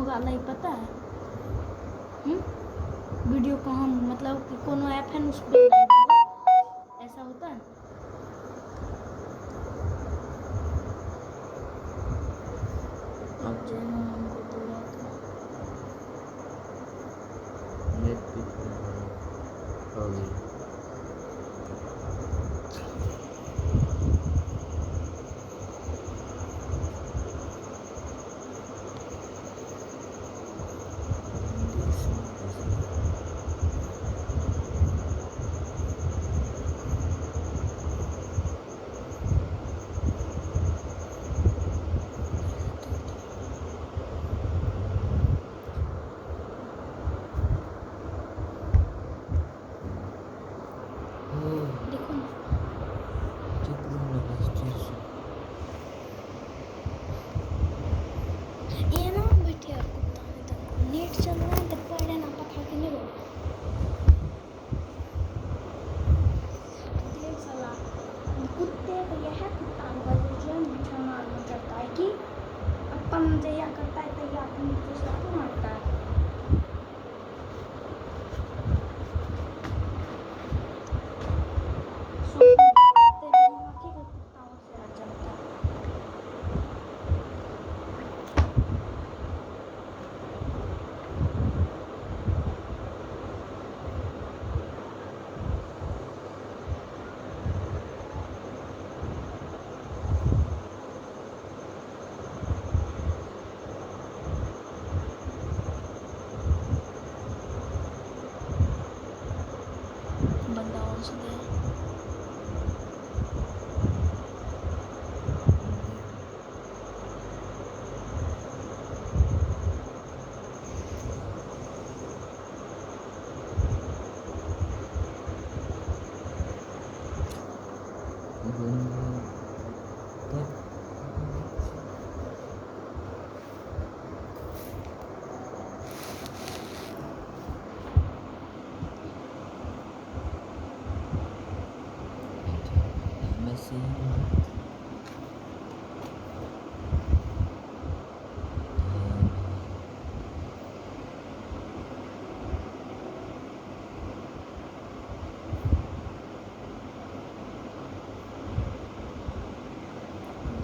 होगा नहीं पता है। वीडियो को हम मतलब कि कोनो ऐप है उस पर लाइव होगा, ऐसा होता है। अब जो हमको बोला था नेट पे हो गई। देखो ना, ये ना बैठे यार कुत्ता है तक नेट चल रहा है तब पड़े ना पकड़ के नहीं बोल देख साला कुत्ते को यह कुत्ता का जो बिछाना में करता है कि अपन जया करता है तैयार अपनी दूसरा को मारता है। बंदा और से गया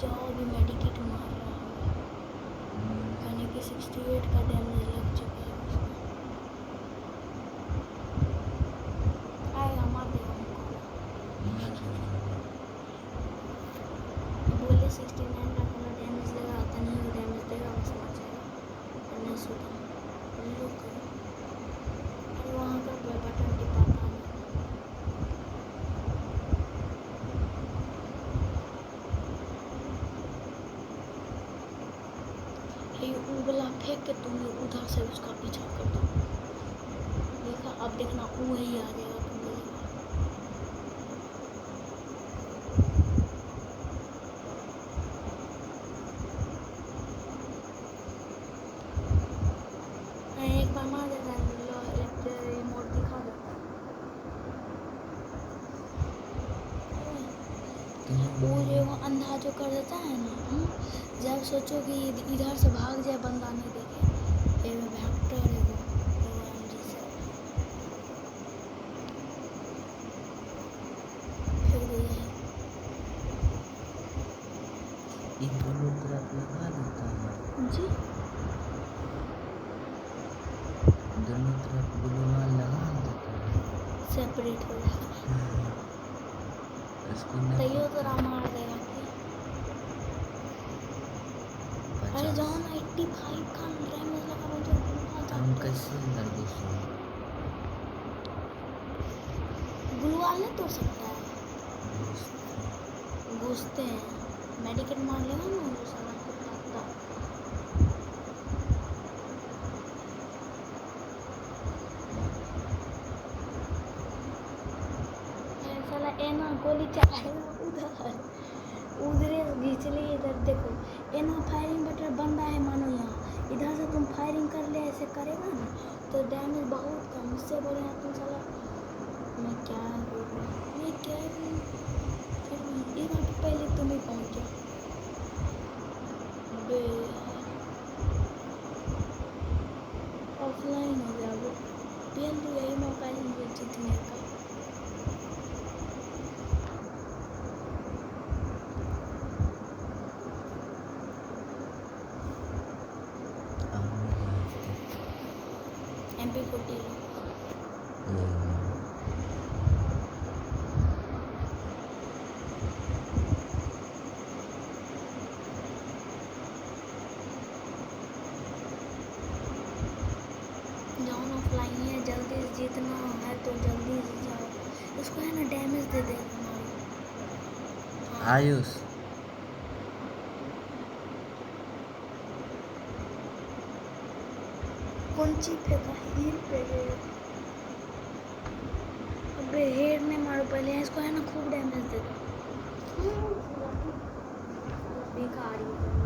जाओ भी मेडिकेट मार रहा है यानी कि 68 का डैमेज लग चुका है उसको। आएगा मार देगा हमको बोले 69 का अपना डैमेज लगा आता नहीं वो डैमेज देगा वो समझ जाएगा नहीं सुधा लोग अरे वहाँ का बटन टिपा था उगला फेंक के तुम उधर से उसका पीछा कर दो। देखा अब देखना वही आ जाएगा तुम एक बार मार देता है रिमोट दिखा देता वो जो अंधा जो कर देता है ना जब सोचो कि इधर से भाग जाए बंदा नहीं देखे ये वेक्टर है वो OMG से फिर गई है दोनों तरफ लगा देता है जी दोनों तरफ ग्लूवाल लगा देता है सेपरेट हो जाएगा इसको तैयो तो मार देगा अरे जाओ ना 85 का डैमेज लगा मुझे हम कैसे अंदर ग्लूवाल नहीं तोड़ सकता है घुसते हैं मेडिकेट मार लेगा ना वो सारा कुत्ता साला एना गोली चलाएगा उधर घींच ली इधर देखो एना फायरिंग बटन बंदा है मानो यहाँ इधर से तुम फायरिंग कर ले ऐसे करेगा ना तो डैमेज बहुत कम इससे बोले हैं तुम साला मैं क्या ये बात पहले तुम ही पहुँच गया आईपीएल तो यही मौका है इनको जीतने का। एमपी 40 जॉन ऑफलाइन है, जल्दी से जीतना है तो जल्दी से जाओ। उसको है ना डैमेज दे देना मारो। हाँ। आयुष कौन सी फेंका? हील पे गए। अबे हेड में मारो पहले, इसको है ना खूब डैमेज दे दो। भिखारी